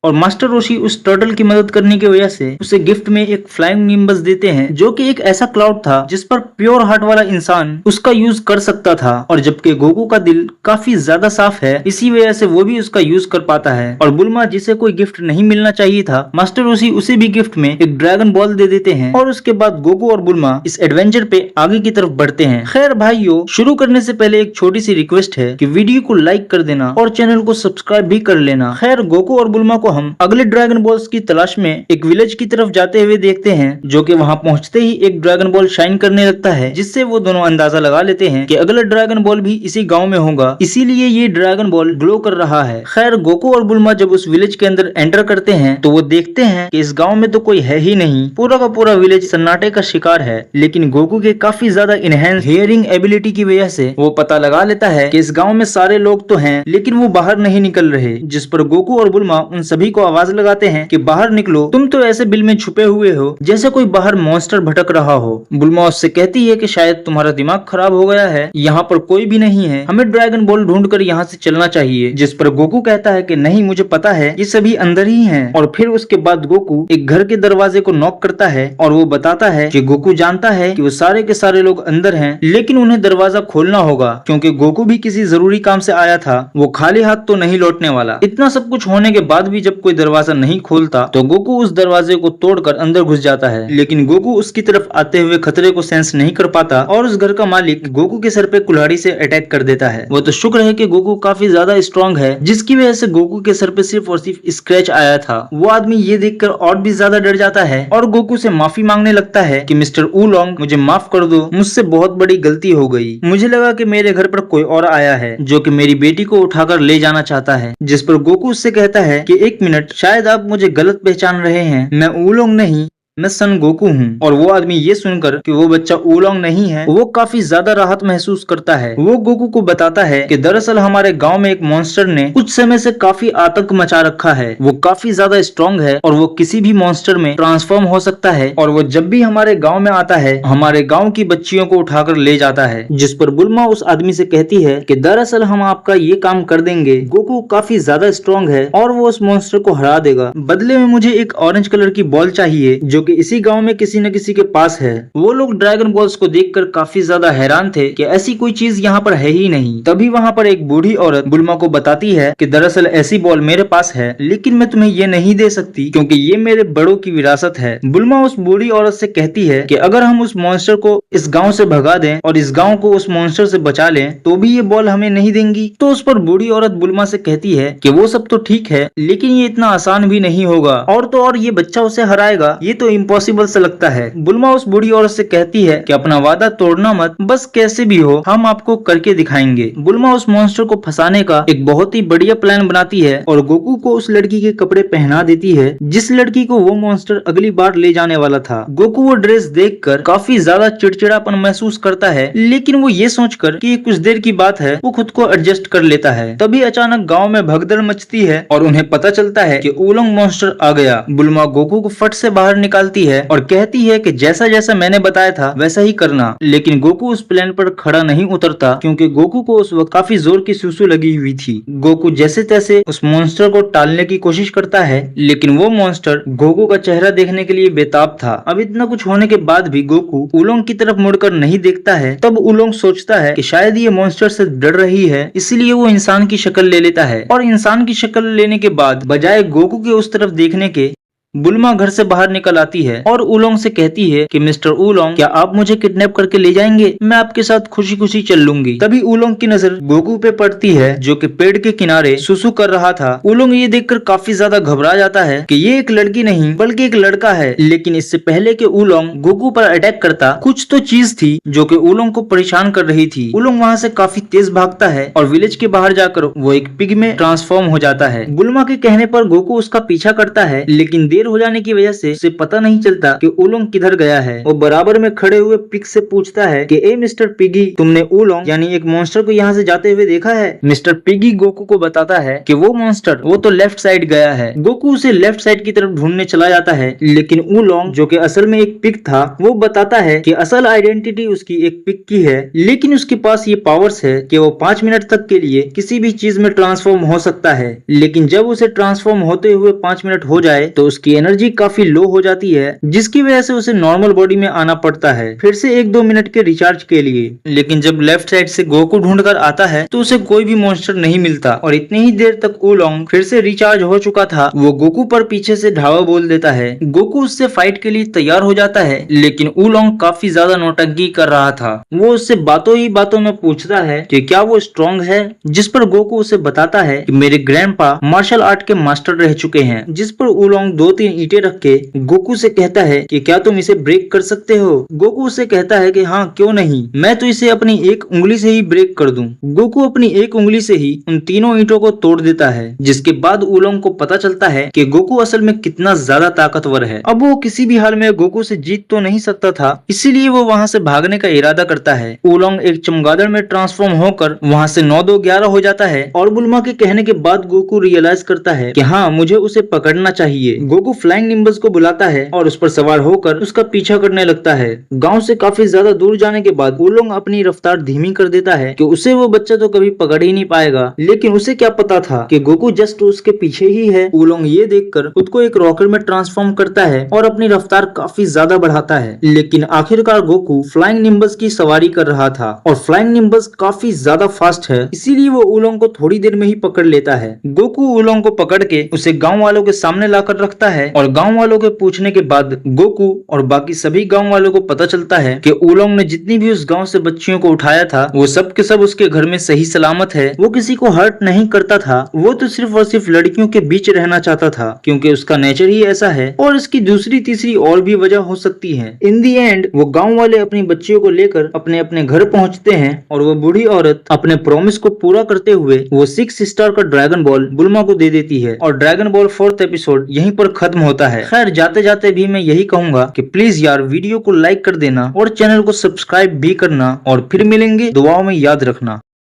और मास्टर रोशी उस टर्टल की मदद करने की वजह से उसे गिफ्ट में एक फ्लाइंग निम्बस देते हैं, जो कि एक ऐसा क्लाउड था जिस पर प्योर हार्ट वाला इंसान उसका यूज कर सकता था। और जबकि गोकू का दिल काफी ज्यादा साफ है, इसी वजह से वो भी उसका यूज कर पाता है। और बुल्मा, जिसे कोई गिफ्ट नहीं मिलना चाहिए था, मास्टर रोशी उसे भी गिफ्ट में एक ड्रैगन बॉल दे देते हैं। और उसके बाद गोकू और बुल्मा इस एडवेंचर पे आगे की तरफ बढ़ते हैं। खैर भाइयों, शुरू करने से पहले एक छोटी सी रिक्वेस्ट है कि वीडियो को लाइक कर देना और चैनल को सब्सक्राइब भी कर लेना। खैर, गोकू और बुल्मा को हम अगले ड्रैगन बॉल्स की तलाश में एक विलेज की तरफ जाते हुए देखते हैं, जो कि वहां पहुंचते ही एक ड्रैगन बॉल शाइन करने लगता है, जिससे वो दोनों अंदाजा लगा लेते हैं कि अगला ड्रैगन बॉल भी इसी गांव में होगा, इसीलिए ये ड्रैगन बॉल ग्लो कर रहा है। खैर, गोकू और बुल्मा जब उस विलेज के अंदर एंटर करते हैं तो वो देखते हैं कि इस गांव में तो कोई है ही नहीं, पूरा का पूरा विलेज सन्नाटे का शिकार है। लेकिन गोकू के काफी ज्यादा इनहेंस हियरिंग एबिलिटी की वजह से वो पता लगा लेता है कि इस गांव में सारे लोग तो हैं, लेकिन वो बाहर नहीं निकल रहे। जिस पर गोकू और बुल्मा उन सभी को आवाज लगाते हैं कि बाहर निकलो, तुम तो ऐसे बिल में छुपे हुए हो जैसे कोई बाहर मॉन्स्टर भटक रहा हो। बुल्मा उससे कहती है कि शायद तुम्हारा दिमाग खराब हो गया है, यहाँ पर कोई भी नहीं है, हमें ड्रैगन बॉल ढूंढकर यहाँ से चलना चाहिए। जिस पर गोकू कहता है कि नहीं, मुझे पता है, ये सभी अंदर ही हैं। और फिर उसके बाद गोकू एक घर के दरवाजे को नॉक करता है और वो बताता है कि गोकू जानता है कि वो सारे के सारे लोग अंदर हैं, लेकिन उन्हें दरवाजा खोलना होगा क्योंकि गोकू भी किसी जरूरी काम से आया था, वो खाली हाथ तो नहीं लौटने वाला। इतना सब कुछ होने के बाद भी जब कोई दरवाजा नहीं खोलता तो गोकू उस दरवाजे को तोड़कर अंदर घुस जाता है, लेकिन गोकू उसकी तरफ आते हुए खतरे को सेंस नहीं कर पाता और उस घर का मालिक गोकू के सर पे कुल्हाड़ी से अटैक कर देता है। वो तो शुक्र है कि गोकू काफी ज्यादा स्ट्रॉन्ग है, जिसकी वजह से गोकू के सर पे सिर्फ और सिर्फ स्क्रैच आया था। वो आदमी ये देखकर और भी ज्यादा डर जाता है और गोकू से माफी मांगने लगता है कि मिस्टर ऊलोंग, मुझे माफ कर दो, मुझसे बहुत बड़ी गलती हो गई। मुझे लगा कि मेरे घर पर कोई और आया है जो कि मेरी बेटी को उठाकर ले जाना चाहता है। जिस पर गोकू उससे कहता है कि एक मिनट, शायद आप मुझे गलत पहचान रहे हैं, मैं ऊलोंग नहीं, मैं सन गोकू हूँ। और वो आदमी ये सुनकर कि वो बच्चा ऊलोंग नहीं है, वो काफी ज्यादा राहत महसूस करता है। वो गोकू को बताता है कि दरअसल हमारे गांव में एक मॉन्स्टर ने कुछ समय से काफी आतंक मचा रखा है, वो काफी ज्यादा स्ट्रॉन्ग है और वो किसी भी मॉन्स्टर में ट्रांसफॉर्म हो सकता है, और वो जब भी हमारे गाँव में आता है हमारे गाँव की बच्चियों को उठाकर ले जाता है। जिस पर बुल्मा उस आदमी से कहती है कि दरअसल हम आपका ये काम कर देंगे, गोकू काफी ज्यादा स्ट्रॉन्ग है और वो उस मॉन्स्टर को हरा देगा। बदले में मुझे एक ऑरेंज कलर की बॉल चाहिए जो कि इसी गांव में किसी न किसी के पास है। वो लोग ड्रैगन बॉल्स को देखकर काफी ज्यादा हैरान थे कि ऐसी कोई चीज यहाँ पर है ही नहीं। तभी वहाँ पर एक बूढ़ी औरत बुल्मा को बताती है कि दरअसल ऐसी बॉल मेरे पास है, लेकिन मैं तुम्हें ये नहीं दे सकती क्योंकि ये मेरे बड़ों की विरासत है। बुल्मा उस बूढ़ी औरत से कहती है कि अगर हम उस मॉन्स्टर को इस गाँव से भगा दें और इस गाँव को उस मॉन्स्टर से बचा लें तो भी ये बॉल हमें नहीं देंगी। तो उस पर बूढ़ी औरत बुल्मा से कहती है कि वो सब तो ठीक है, लेकिन ये इतना आसान भी नहीं होगा, और तो और ये बच्चा उसे हराएगा, ये तो इम्पॉसिबल से लगता है। बुल्मा उस बूढ़ी औरत से कहती है कि अपना वादा तोड़ना मत, बस कैसे भी हो हम आपको करके दिखाएंगे। बुल्मा उस मॉन्स्टर को फंसाने का एक बहुत ही बढ़िया प्लान बनाती है और गोकू को उस लड़की के कपड़े पहना देती है जिस लड़की को वो मॉन्स्टर अगली बार ले जाने वाला था। गोकू वो ड्रेस देखकर काफी ज्यादा चिड़चिड़ापन महसूस करता है, लेकिन वो ये सोचकर कि ये कुछ देर की बात है वो खुद को एडजस्ट कर लेता है। तभी अचानक गाँव में भगदड़ मचती है और उन्हें पता चलता है कि ऊलोंग मॉन्स्टर आ गया। बुल्मा गोकू को फट से बाहर निकालती है और कहती है कि जैसा जैसा मैंने बताया था वैसा ही करना, लेकिन गोकू उस प्लान पर खड़ा नहीं उतरता क्योंकि गोकू को उस वक्त काफी जोर की सुसु लगी हुई थी। गोकू जैसे तैसे उस मॉन्स्टर को टालने की कोशिश करता है, लेकिन वो मॉन्स्टर गोकू का चेहरा देखने के लिए बेताब था। अब इतना कुछ होने के बाद भी गोकू ऊलोंग की तरफ मुड़कर नहीं देखता है। तब ऊलोंग सोचता है कि शायद ये मॉन्स्टर से डर रही है, इसलिए वो इंसान की शक्ल ले लेता है और इंसान की शक्ल लेने के बाद बजाय गोकू के उस तरफ देखने के बुल्मा घर से बाहर निकल आती है और ऊलोंग से कहती है कि मिस्टर ऊलोंग, क्या आप मुझे किडनैप करके ले जाएंगे? मैं आपके साथ खुशी खुशी चल लूंगी। तभी ऊलोंग की नजर गोकू पे पड़ती है जो कि पेड़ के किनारे सुसु कर रहा था। ऊलोंग ये देखकर काफी ज्यादा घबरा जाता है कि ये एक लड़की नहीं बल्कि एक लड़का है, लेकिन इससे पहले कि ऊलोंग गोकू पर अटैक करता कुछ तो चीज थी जो कि ऊलोंग को परेशान कर रही थी। ऊलोंग वहाँ से काफी तेज भागता है और विलेज के बाहर जाकर वो एक पिग में ट्रांसफॉर्म हो जाता है। बुल्मा के कहने पर गोकू उसका पीछा करता है, लेकिन देर हो जाने की वजह से उसे पता नहीं चलता कि ओलोंग किधर गया है। वो बराबर में खड़े हुए पिग से पूछता है कि ए मिस्टर पिगी, तुमने ओलोंग यानी एक मॉन्स्टर को यहाँ से जाते हुए देखा है? मिस्टर पिगी गोकू को बताता है कि वो मॉन्स्टर वो तो लेफ्ट साइड गया है। गोकू उसे लेफ्ट साइड की तरफ ढूंढने चला जाता है, लेकिन ओलोंग जो कि असल में एक पिग था वो बताता है कि असल आइडेंटिटी उसकी एक पिग की है, लेकिन उसके पास ये पावर्स है कि वो 5 मिनट तक के लिए किसी भी चीज में ट्रांसफॉर्म हो सकता है। लेकिन जब उसे ट्रांसफॉर्म होते हुए 5 मिनट हो जाए तो उसकी एनर्जी काफी लो हो जाती है, जिसकी वजह से उसे नॉर्मल बॉडी में आना पड़ता है फिर से 1-2 मिनट के रिचार्ज के लिए। लेकिन जब लेफ्ट साइड से गोकू ढूंढ कर आता है तो उसे कोई भी मॉन्स्टर नहीं मिलता और इतनी ही देर तक ओलोंग फिर से रिचार्ज हो चुका था। वो गोकू पर पीछे से ढावा बोल देता है। गोकू उससे फाइट के लिए तैयार हो जाता है, लेकिन ओलोंग काफी ज्यादा नौटंकी कर रहा था। वो उससे बातों ही बातों में पूछता है कि क्या वो स्ट्रॉन्ग है, जिस पर गोकू उसे बताता है कि मेरे ग्रैंडपा मार्शल आर्ट के मास्टर रह चुके हैं। जिस पर ओलोंग 2-3 ईंटें रख के गोकू से कहता है कि क्या तुम इसे ब्रेक कर सकते हो? गोकू उसे कहता है कि हाँ क्यों नहीं, मैं तो इसे अपनी एक उंगली से ही ब्रेक कर दूं। गोकू अपनी एक उंगली से ही उन तीनों ईंटों को तोड़ देता है, जिसके बाद ओलोंग को पता चलता है कि गोकू असल में कितना ज्यादा ताकतवर है। अब वो किसी भी हाल में गोकू से जीत तो नहीं सकता था, इसीलिए वो वहां से भागने का इरादा करता है। ओलोंग एक चमगादड़ में ट्रांसफॉर्म होकर वहां से 9-2-11 हो जाता है और बुल्मा के कहने के बाद गोकू रियलाइज करता है कि हाँ मुझे उसे पकड़ना चाहिए। गोकू फ्लाइंग निम्बस को बुलाता है और उस पर सवार होकर उसका पीछा करने लगता है। गांव से काफी ज्यादा दूर जाने के बाद ओलोंग अपनी रफ्तार धीमी कर देता है कि उसे वो बच्चा तो कभी पकड़ ही नहीं पाएगा, लेकिन उसे क्या पता था कि गोकू जस्ट उसके पीछे ही है। ओलोंग ये देखकर खुद को एक रॉकेट में ट्रांसफॉर्म करता है और अपनी रफ्तार काफी ज्यादा बढ़ाता है, लेकिन आखिरकार गोकू फ्लाइंग निम्बस की सवारी कर रहा था और फ्लाइंग निम्बस काफी ज्यादा फास्ट है, इसीलिए वो ओलोंग को थोड़ी देर में ही पकड़ लेता है। गोकू ओलोंग को पकड़ के उसे गांव वालों के सामने लाकर रखता है और गांव वालों के पूछने के बाद गोकू और बाकी सभी गांव वालों को पता चलता है कि ओलोंग ने जितनी भी उस गांव से बच्चियों को उठाया था वो सब के सब उसके घर में सही सलामत है। वो किसी को हर्ट नहीं करता था, वो तो सिर्फ और सिर्फ लड़कियों के बीच रहना चाहता था क्योंकि उसका नेचर ही ऐसा है, और इसकी दूसरी तीसरी और भी वजह हो सकती है। इन दी एंड वो गांव वाले अपनी बच्चियों को लेकर अपने अपने घर पहुंचते हैं और वो बूढ़ी औरत अपने प्रॉमिस को पूरा करते हुए वो 6 स्टार का ड्रैगन बॉल बुल्मा को दे देती है और ड्रैगन बॉल 4th एपिसोड यहीं पर खत्म होता है। खैर जाते जाते भी मैं यही कहूंगा कि प्लीज यार वीडियो को लाइक कर देना और चैनल को सब्सक्राइब भी करना, और फिर मिलेंगे, दुआओं में याद रखना।